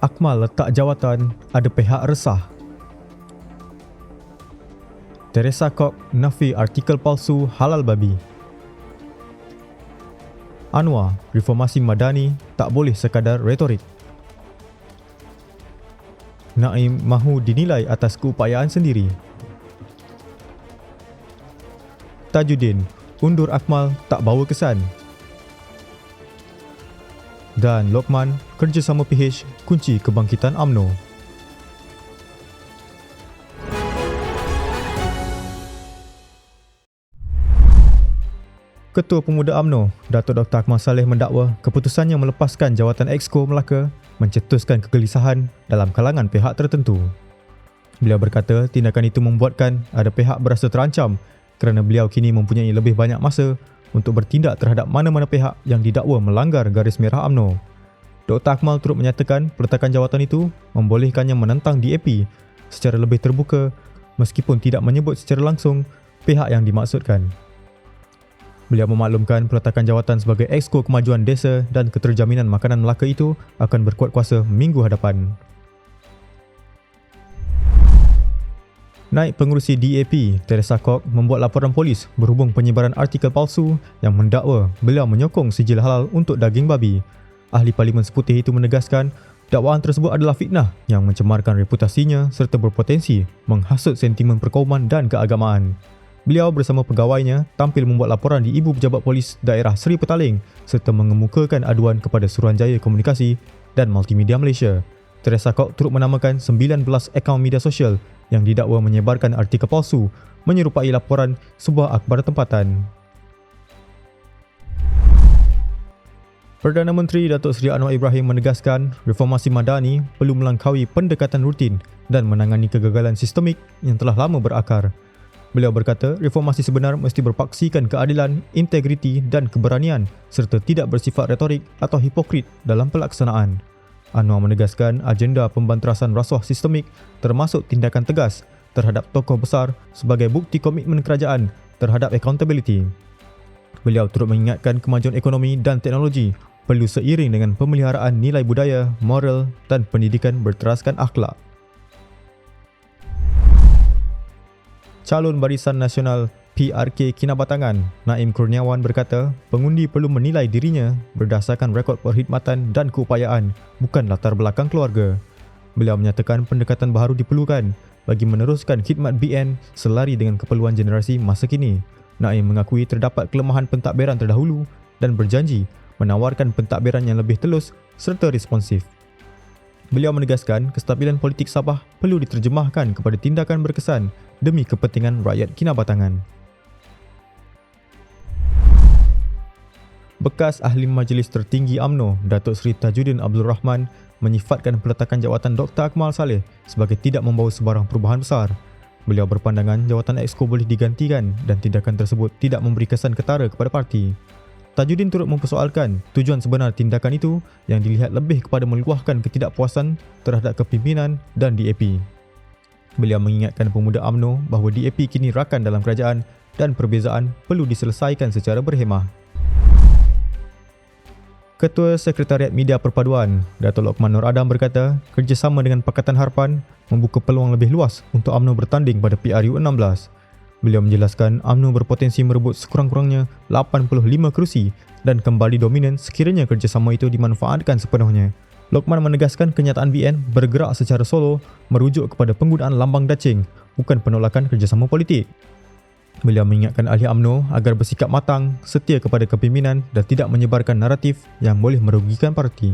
Akmal letak jawatan, ada pihak resah. Teresa Kok nafi artikel palsu halal babi. Anwar, reformasi madani tak boleh sekadar retorik. Naim mahu dinilai atas keupayaan sendiri. Tajuddin, undur Akmal tak bawa kesan. Dan Lokman, kerjasama PH kunci kebangkitan UMNO. Ketua Pemuda UMNO, Datuk Dr. Akmal Saleh mendakwa keputusannya melepaskan jawatan Exco Melaka mencetuskan kegelisahan dalam kalangan pihak tertentu. Beliau berkata tindakan itu membuatkan ada pihak berasa terancam kerana beliau kini mempunyai lebih banyak masa untuk bertindak terhadap mana-mana pihak yang didakwa melanggar garis merah UMNO. Dr. Akmal turut menyatakan peletakan jawatan itu membolehkannya menentang DAP secara lebih terbuka meskipun tidak menyebut secara langsung pihak yang dimaksudkan. Beliau memaklumkan peletakan jawatan sebagai Exco Kemajuan Desa dan Keterjaminan Makanan Melaka itu akan berkuat kuasa minggu hadapan. Naib Pengerusi DAP, Teresa Kok, membuat laporan polis berhubung penyebaran artikel palsu yang mendakwa beliau menyokong sijil halal untuk daging babi. Ahli Parlimen Seputih itu menegaskan dakwaan tersebut adalah fitnah yang mencemarkan reputasinya serta berpotensi menghasut sentimen perkauman dan keagamaan. Beliau bersama pegawainya tampil membuat laporan di Ibu Pejabat Polis Daerah Seri Petaling serta mengemukakan aduan kepada Suruhanjaya Komunikasi dan Multimedia Malaysia. Teresa Kok turut menamakan 19 akaun media sosial yang didakwa menyebarkan artikel palsu menyerupai laporan sebuah akhbar tempatan. Perdana Menteri Datuk Seri Anwar Ibrahim menegaskan reformasi madani perlu melangkaui pendekatan rutin dan menangani kegagalan sistemik yang telah lama berakar. Beliau berkata reformasi sebenar mesti berpaksikan keadilan, integriti dan keberanian serta tidak bersifat retorik atau hipokrit dalam pelaksanaan. Anwar menegaskan agenda pembanterasan rasuah sistemik termasuk tindakan tegas terhadap tokoh besar sebagai bukti komitmen kerajaan terhadap accountability. Beliau turut mengingatkan kemajuan ekonomi dan teknologi perlu seiring dengan pemeliharaan nilai budaya, moral dan pendidikan berteraskan akhlak. Calon Barisan Nasional PRK Kinabatangan, Naim Kurniawan berkata, pengundi perlu menilai dirinya berdasarkan rekod perkhidmatan dan keupayaan, bukan latar belakang keluarga. Beliau menyatakan pendekatan baharu diperlukan bagi meneruskan khidmat BN selari dengan keperluan generasi masa kini. Naim mengakui terdapat kelemahan pentadbiran terdahulu dan berjanji menawarkan pentadbiran yang lebih telus serta responsif. Beliau menegaskan kestabilan politik Sabah perlu diterjemahkan kepada tindakan berkesan demi kepentingan rakyat Kinabatangan. Bekas Ahli Majlis Tertinggi UMNO, Datuk Seri Tajuddin Abdul Rahman menyifatkan peletakan jawatan Dr. Akmal Saleh sebagai tidak membawa sebarang perubahan besar. Beliau berpandangan jawatan Exco boleh digantikan dan tindakan tersebut tidak memberi kesan ketara kepada parti. Tajuddin turut mempersoalkan tujuan sebenar tindakan itu yang dilihat lebih kepada meluahkan ketidakpuasan terhadap kepimpinan dan DAP. Beliau mengingatkan pemuda UMNO bahawa DAP kini rakan dalam kerajaan dan perbezaan perlu diselesaikan secara berhemah. Ketua Sekretariat Media Perpaduan, Datuk Lokman Nur Adam berkata, kerjasama dengan Pakatan Harapan membuka peluang lebih luas untuk UMNO bertanding pada PRU 16. Beliau menjelaskan UMNO berpotensi merebut sekurang-kurangnya 85 kerusi dan kembali dominan sekiranya kerjasama itu dimanfaatkan sepenuhnya. Lokman menegaskan kenyataan BN bergerak secara solo merujuk kepada penggunaan lambang dacing, bukan penolakan kerjasama politik. Beliau mengingatkan ahli UMNO agar bersikap matang, setia kepada kepimpinan dan tidak menyebarkan naratif yang boleh merugikan parti.